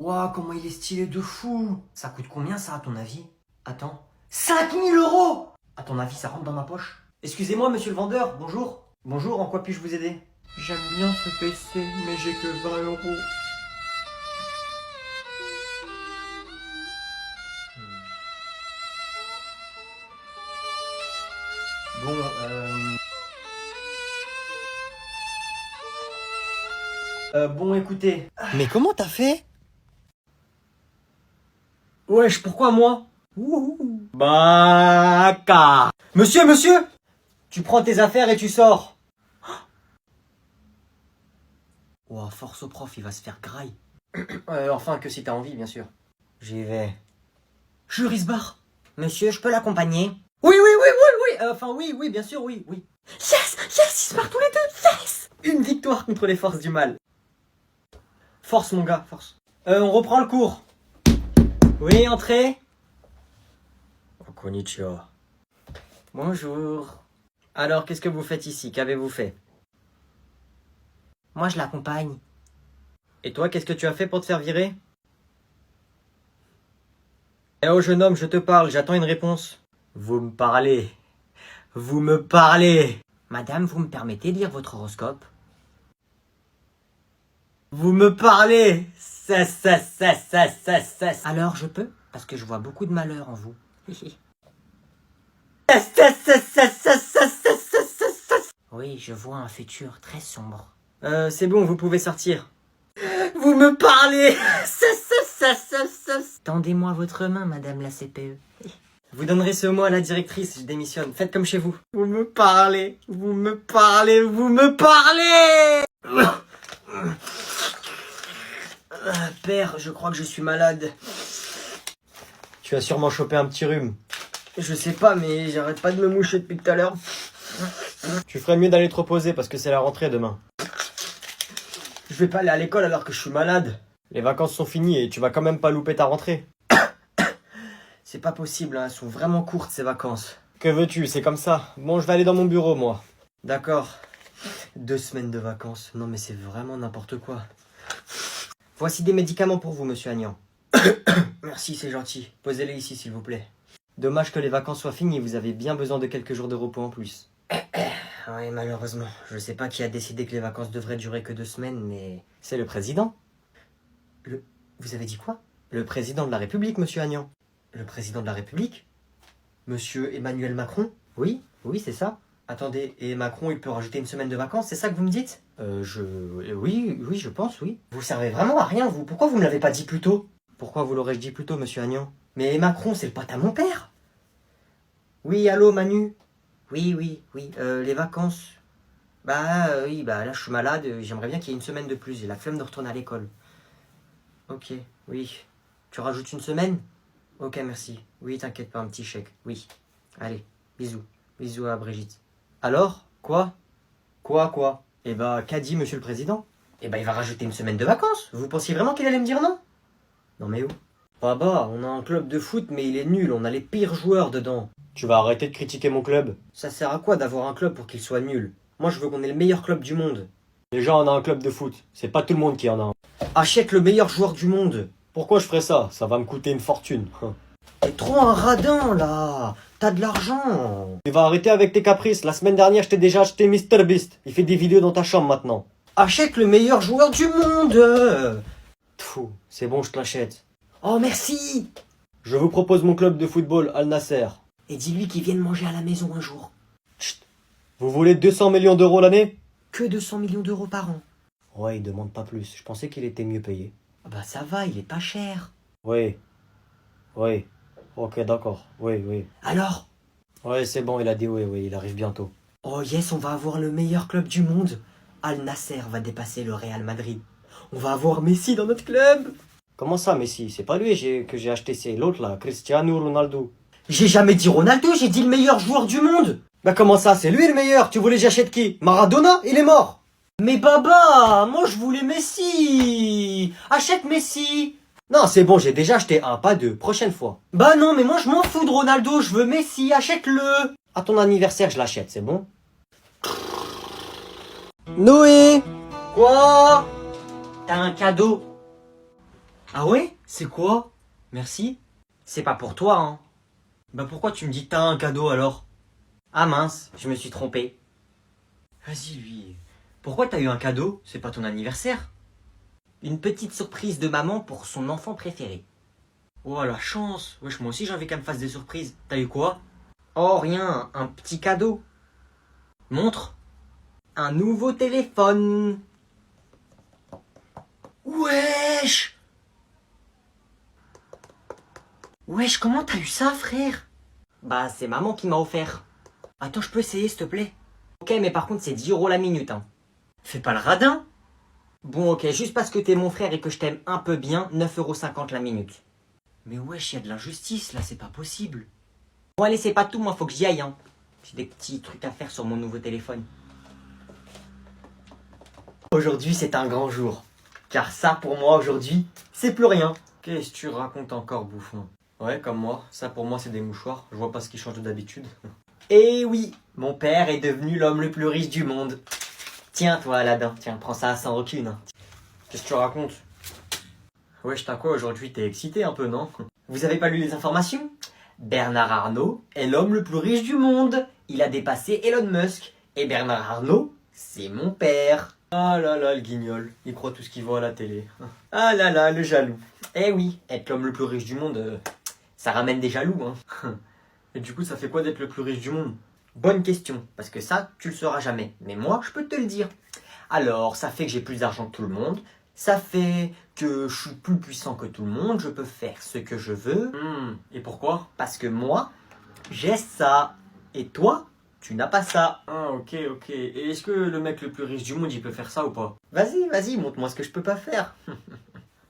Waouh, comment il est stylé de fou. Ça coûte combien ça à ton avis? Attends. 5 000 €. À ton avis, ça rentre dans ma poche? Excusez-moi, monsieur le vendeur, bonjour. Bonjour, en quoi puis-je vous aider? J'aime bien ce PC, mais j'ai que 20 €. Bon, bon, écoutez. Mais comment t'as fait? Wesh, pourquoi moi? Baka. Monsieur! Tu prends tes affaires et tu sors. Oh, force au prof, il va se faire graille. Enfin, que si t'as envie, bien sûr. J'y vais. Jurisbar. Monsieur, je peux l'accompagner? Oui. Enfin, oui, bien sûr, oui. Yes, ils se partent tous les deux, yes. Une victoire contre les forces du mal. Force, mon gars, force. On reprend le cours. Oui, entrez. Konnichiwa. Bonjour. Alors, qu'est-ce que vous faites ici? Qu'avez-vous fait? Moi, je l'accompagne. Et toi, qu'est-ce que tu as fait pour te faire virer? Eh oh, jeune homme, je te parle, j'attends une réponse. Vous me parlez. Madame, vous me permettez de lire votre horoscope? Vous me parlez. Alors, je peux, parce que je vois beaucoup de malheur en vous. Oui, je vois un futur très sombre. C'est bon, vous pouvez sortir. Vous me parlez. Tendez-moi votre main, madame la CPE. Vous donnerez ce mot à la directrice, je démissionne. Faites comme chez vous. Vous me parlez. Père, je crois que je suis malade. Tu as sûrement chopé un petit rhume. Je sais pas, mais j'arrête pas de me moucher depuis tout à l'heure. Tu ferais mieux d'aller te reposer parce que c'est la rentrée demain. Je vais pas aller à l'école alors que je suis malade. Les vacances sont finies et tu vas quand même pas louper ta rentrée. C'est pas possible, hein, elles sont vraiment courtes ces vacances. Que veux-tu, c'est comme ça. Bon, je vais aller dans mon bureau, moi. D'accord. 2 semaines de vacances. Non mais c'est vraiment n'importe quoi. Voici des médicaments pour vous, monsieur Agnan. Merci, c'est gentil. Posez-les ici, s'il vous plaît. Dommage que les vacances soient finies, vous avez bien besoin de quelques jours de repos en plus. Oui, malheureusement. Je sais pas qui a décidé que les vacances devraient durer que 2 semaines, mais... C'est le président. Vous avez dit quoi? Le président de la République, monsieur Agnan. Le président de la République? Monsieur Emmanuel Macron? Oui, c'est ça. Attendez, et Macron, il peut rajouter une semaine de vacances, c'est ça que vous me dites? Oui, je pense, oui. Vous servez vraiment à rien, vous. Pourquoi vous me l'avez pas dit plus tôt? Pourquoi vous l'aurez-je dit plus tôt, monsieur Agnan? Mais Macron, c'est le pote à mon père. Oui, allô, Manu? Oui, les vacances. Oui, là, je suis malade, j'aimerais bien qu'il y ait une semaine de plus, j'ai la flemme de retourner à l'école. Ok, oui. Tu rajoutes une semaine? Ok, merci. Oui, t'inquiète pas, un petit chèque. Oui. Allez, bisous. Bisous à Brigitte. Alors? Quoi? Quoi? qu'a dit monsieur le président? Il va rajouter une semaine de vacances. Vous pensiez vraiment qu'il allait me dire non? Non mais où? On a un club de foot, mais il est nul, on a les pires joueurs dedans. Tu vas arrêter de critiquer mon club? Ça sert à quoi d'avoir un club pour qu'il soit nul? Moi, je veux qu'on ait le meilleur club du monde. Déjà, on a un club de foot. C'est pas tout le monde qui en a un. Achète le meilleur joueur du monde. Pourquoi je ferais ça? Ça va me coûter une fortune. T'es trop un radin, là. T'as de l'argent. Tu vas arrêter avec tes caprices. La semaine dernière, je t'ai déjà acheté MrBeast. Il fait des vidéos dans ta chambre maintenant. Achète le meilleur joueur du monde. Pfou, c'est bon, je te l'achète. Oh, merci. Je vous propose mon club de football, Al Nasser. Et dis-lui qu'il vienne manger à la maison un jour. Chut. Vous voulez 200 millions d'euros l'année? Que 200 millions d'euros par an. Ouais, il demande pas plus. Je pensais qu'il était mieux payé. Ça va, il est pas cher. Oui. Ok, d'accord. Oui. Alors? Ouais, c'est bon, il a dit oui, il arrive bientôt. Oh yes, on va avoir le meilleur club du monde. Al Nasser va dépasser le Real Madrid. On va avoir Messi dans notre club. Comment ça, Messi? C'est pas lui que j'ai acheté, c'est l'autre là, Cristiano Ronaldo. J'ai jamais dit Ronaldo, j'ai dit le meilleur joueur du monde. Comment ça, c'est lui le meilleur? Tu voulais que j'achète qui? Maradona? Il est mort. Mais Baba, moi je voulais Messi. Achète Messi. Non, c'est bon, j'ai déjà acheté un, pas deux. Prochaine fois. Non, mais moi je m'en fous de Ronaldo, je veux Messi, achète-le. À ton anniversaire, je l'achète, c'est bon? Noé. Quoi? T'as un cadeau. Ah ouais? C'est quoi? Merci. C'est pas pour toi, hein. Bah pourquoi tu me dis que t'as un cadeau alors? Ah mince, je me suis trompé. Vas-y lui. Pourquoi t'as eu un cadeau? C'est pas ton anniversaire? Une petite surprise de maman pour son enfant préféré. Oh la chance. Wesh, moi aussi j'ai envie qu'elle me fasse des surprises. T'as eu quoi? Oh rien, un petit cadeau. Montre. Un nouveau téléphone. Wesh! Wesh, comment t'as eu ça, frère? Bah, c'est maman qui m'a offert. Attends, je peux essayer, s'il te plaît? Ok, mais par contre, c'est 10 € la minute, hein. Fais pas le radin. Bon, ok, juste parce que t'es mon frère et que je t'aime un peu bien, 9,50 € la minute. Mais wesh, y a de l'injustice, là, c'est pas possible. Bon, allez, c'est pas tout, moi, faut que j'y aille, hein. J'ai des petits trucs à faire sur mon nouveau téléphone. Aujourd'hui, c'est un grand jour. Car ça, pour moi, aujourd'hui, c'est plus rien. Qu'est-ce que tu racontes encore, bouffon? Ouais, comme moi. Ça, pour moi, c'est des mouchoirs. Je vois pas ce qui change d'habitude. Eh oui, mon père est devenu l'homme le plus riche du monde. Tiens, toi, Aladdin. Tiens, prends ça sans rancune. Hein. Qu'est-ce que tu racontes? Wesh, t'as quoi aujourd'hui? T'es excité un peu, non? Vous avez pas lu les informations? Bernard Arnault est l'homme le plus riche du monde. Il a dépassé Elon Musk. Et Bernard Arnault, c'est mon père. Ah là là, le guignol. Il croit tout ce qu'il voit à la télé. Ah là là, le jaloux. Eh oui, être l'homme le plus riche du monde, ça ramène des jaloux, hein. Et du coup, ça fait quoi d'être le plus riche du monde? Bonne question, parce que ça, tu le sauras jamais. Mais moi, je peux te le dire. Alors, ça fait que j'ai plus d'argent que tout le monde. Ça fait que je suis plus puissant que tout le monde. Je peux faire ce que je veux. Et pourquoi? Parce que moi, j'ai ça. Et toi, tu n'as pas ça. Ah, ok, ok. Et est-ce que le mec le plus riche du monde, il peut faire ça ou pas? Vas-y, vas-y, montre-moi ce que je peux pas faire.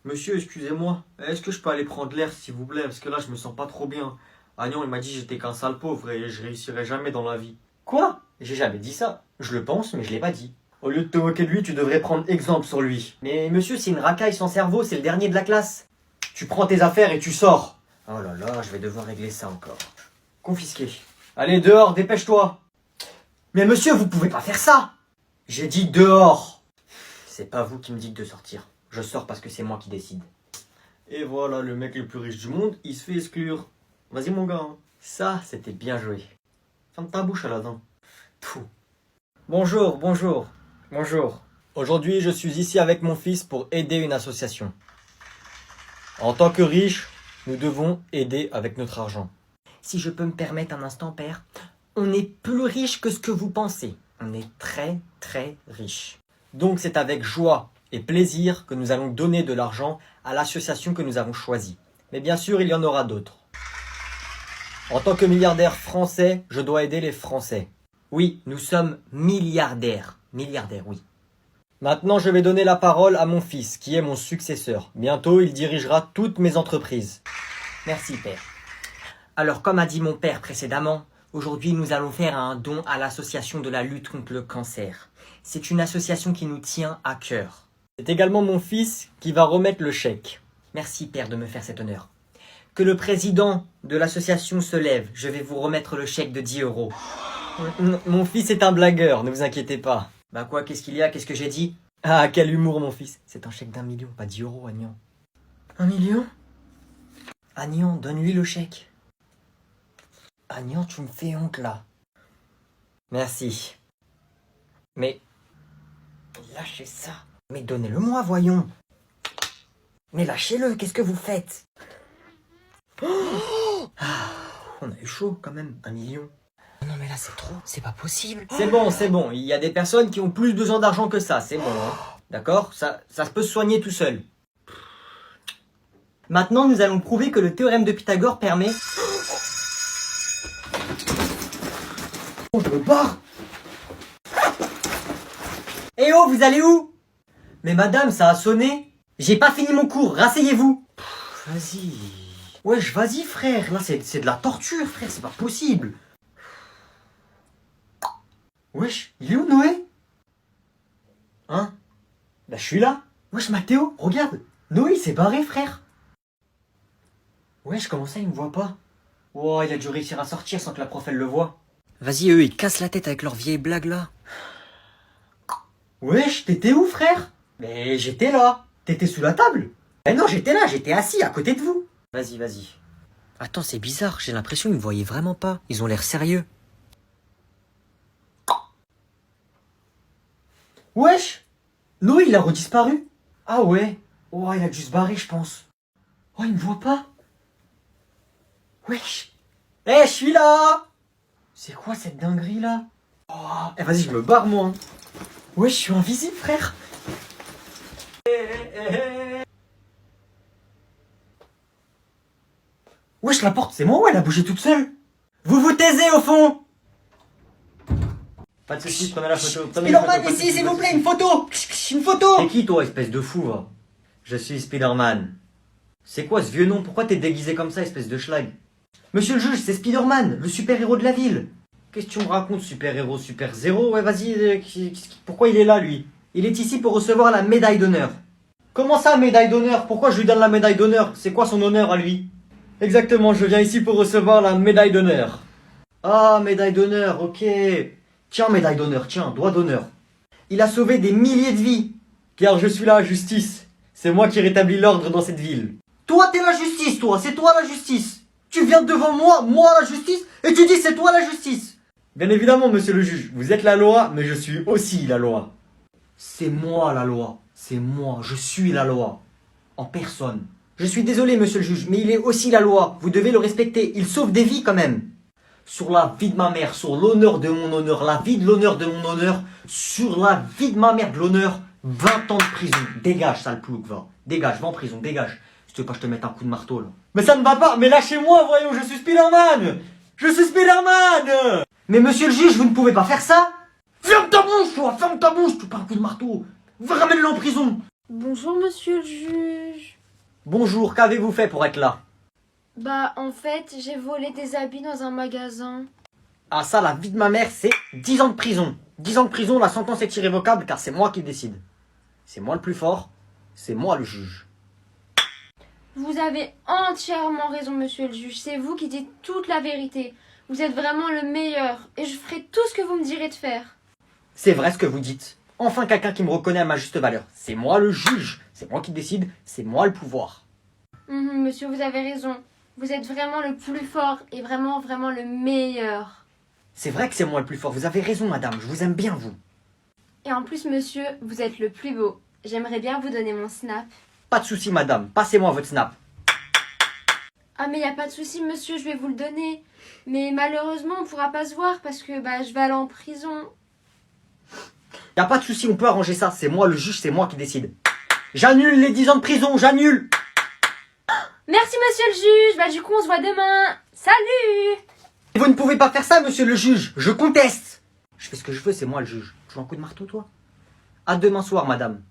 Monsieur, excusez-moi. Est-ce que je peux aller prendre l'air, s'il vous plaît? Parce que là, je me sens pas trop bien. Agnon, il m'a dit que j'étais qu'un sale pauvre et je réussirai jamais dans la vie. Quoi? J'ai jamais dit ça. Je le pense, mais je l'ai pas dit. Au lieu de te moquer de lui, tu devrais prendre exemple sur lui. Mais monsieur, c'est une racaille sans cerveau, c'est le dernier de la classe. Tu prends tes affaires et tu sors. Oh là là, je vais devoir régler ça encore. Confisqué. Allez, dehors, dépêche-toi. Mais monsieur, vous pouvez pas faire ça. J'ai dit dehors. C'est pas vous qui me dites de sortir. Je sors parce que c'est moi qui décide. Et voilà, le mec le plus riche du monde, il se fait exclure. Vas-y mon gars. Hein. Ça, c'était bien joué. Ferme ta bouche, Aladdin. Tout. Bonjour, bonjour, bonjour. Aujourd'hui, je suis ici avec mon fils pour aider une association. En tant que riche, nous devons aider avec notre argent. Si je peux me permettre un instant, père, on est plus riche que ce que vous pensez. On est très, très riche. Donc c'est avec joie et plaisir que nous allons donner de l'argent à l'association que nous avons choisie. Mais bien sûr, il y en aura d'autres. En tant que milliardaire français, je dois aider les Français. Oui, nous sommes milliardaires. Milliardaires, oui. Maintenant, je vais donner la parole à mon fils, qui est mon successeur. Bientôt, il dirigera toutes mes entreprises. Merci, père. Alors, comme a dit mon père précédemment, aujourd'hui, nous allons faire un don à l'association de la lutte contre le cancer. C'est une association qui nous tient à cœur. C'est également mon fils qui va remettre le chèque. Merci, père, de me faire cet honneur. Que le président de l'association se lève. Je vais vous remettre le chèque de 10 €. Mon fils est un blagueur, ne vous inquiétez pas. Bah quoi, qu'est-ce qu'il y a? Qu'est-ce que j'ai dit? Ah, quel humour, mon fils. C'est un chèque d'1 million, pas 10 €, Agnan. 1 million? Agnan, donne-lui le chèque. Agnan, tu me fais honte, là. Merci. Mais... lâchez ça. Mais donnez-le-moi, voyons. Mais lâchez-le, qu'est-ce que vous faites? On a eu chaud, quand même. 1 million. Non mais là c'est trop, c'est pas possible. C'est bon, il y a des personnes qui ont plus besoin d'argent que ça, c'est bon. Hein. D'accord, ça peut se soigner tout seul. Maintenant nous allons prouver que le théorème de Pythagore permet... Oh, je me barre. Eh oh, vous allez où? Mais madame, ça a sonné. J'ai pas fini mon cours, rasseyez-vous. Vas-y. Wesh, vas-y frère, là c'est de la torture frère, c'est pas possible. Wesh, il est où Noé? Hein? Bah je suis là. Wesh Mathéo, regarde. Noé il s'est barré frère. Wesh, comment ça il me voit pas? Oh, il a dû réussir à sortir sans que la prof elle le voie. Vas-y eux, ils cassent la tête avec leurs vieilles blagues là. Wesh, t'étais où frère? Mais j'étais là. T'étais sous la table? Eh non, j'étais là, j'étais assis à côté de vous. Vas-y, vas-y. Attends, c'est bizarre, j'ai l'impression qu'ils me voyaient vraiment pas. Ils ont l'air sérieux. Wesh, Noé, il a redisparu. Ah ouais. Oh, il a dû se barrer, je pense. Oh, il me voit pas. Wesh. Eh, je suis là. C'est quoi cette dinguerie là? Oh, eh, vas-y, je me barre moi. Ouais, je suis invisible, frère. Wesh, la porte, c'est moi ou elle a bougé toute seule? Vous vous taisez au fond. Pas de soucis, prenez la photo. Spider-Man, ici, s'il vous plaît, une photo. Une photo. T'es qui toi, espèce de fou, va? Je suis Spider-Man. C'est quoi ce vieux nom? Pourquoi t'es déguisé comme ça, espèce de schlag? Monsieur le juge, c'est Spider-Man, le super-héros de la ville. Qu'est-ce que tu me racontes, super-héros, super-zéro? Ouais, vas-y, pourquoi il est là, lui? Il est ici pour recevoir la médaille d'honneur. Comment ça, médaille d'honneur? Pourquoi je lui donne la médaille d'honneur? C'est quoi son honneur à lui? Exactement, je viens ici pour recevoir la médaille d'honneur. Ah, médaille d'honneur, ok. Tiens, médaille d'honneur, tiens, doigt d'honneur. Il a sauvé des milliers de vies. Car je suis la justice. C'est moi qui rétablis l'ordre dans cette ville. Toi, t'es la justice, toi, c'est toi la justice. Tu viens devant moi la justice, et tu dis c'est toi la justice. Bien évidemment, monsieur le juge, vous êtes la loi, mais je suis aussi la loi. C'est moi la loi, c'est moi, je suis la loi. En personne. Je suis désolé, monsieur le juge, mais il est aussi la loi. Vous devez le respecter, il sauve des vies quand même. Sur la vie de ma mère, sur l'honneur de mon honneur, la vie de l'honneur de mon honneur, sur la vie de ma mère de l'honneur, 20 ans de prison. Dégage, sale plouc, va. Dégage, va en prison, dégage. Si tu veux pas que je te mette un coup de marteau, là. Mais ça ne va pas, mais lâchez-moi, voyons, je suis Spider-Man. Je suis Spider-Man. Mais monsieur le juge, vous ne pouvez pas faire ça. Ferme ta bouche, toi, ferme ta bouche, tu pas un coup de marteau. Ramène-le en prison. Bonjour monsieur le juge. Bonjour, qu'avez-vous fait pour être là? Bah en fait j'ai volé des habits dans un magasin. Ah ça, la vie de ma mère, c'est 10 ans de prison. 10 ans de prison, la sentence est irrévocable car c'est moi qui décide. C'est moi le plus fort, c'est moi le juge. Vous avez entièrement raison monsieur le juge, c'est vous qui dites toute la vérité. Vous êtes vraiment le meilleur et je ferai tout ce que vous me direz de faire. C'est vrai ce que vous dites. Enfin quelqu'un qui me reconnaît à ma juste valeur. C'est moi le juge, c'est moi qui décide, c'est moi le pouvoir. Monsieur, vous avez raison. Vous êtes vraiment le plus fort et vraiment le meilleur. C'est vrai que c'est moi le plus fort, vous avez raison madame, je vous aime bien vous. Et en plus monsieur, vous êtes le plus beau. J'aimerais bien vous donner mon snap. Pas de souci madame, passez-moi votre snap. Ah mais y a pas de souci monsieur, je vais vous le donner. Mais malheureusement on pourra pas se voir parce que je vais aller en prison. Y a pas de souci, on peut arranger ça, c'est moi le juge, c'est moi qui décide. J'annule les 10 ans de prison, j'annule. Merci monsieur le juge, du coup on se voit demain. Salut! Vous ne pouvez pas faire ça monsieur le juge, je conteste. Je fais ce que je veux, c'est moi le juge. Tu veux un coup de marteau toi? À demain soir madame.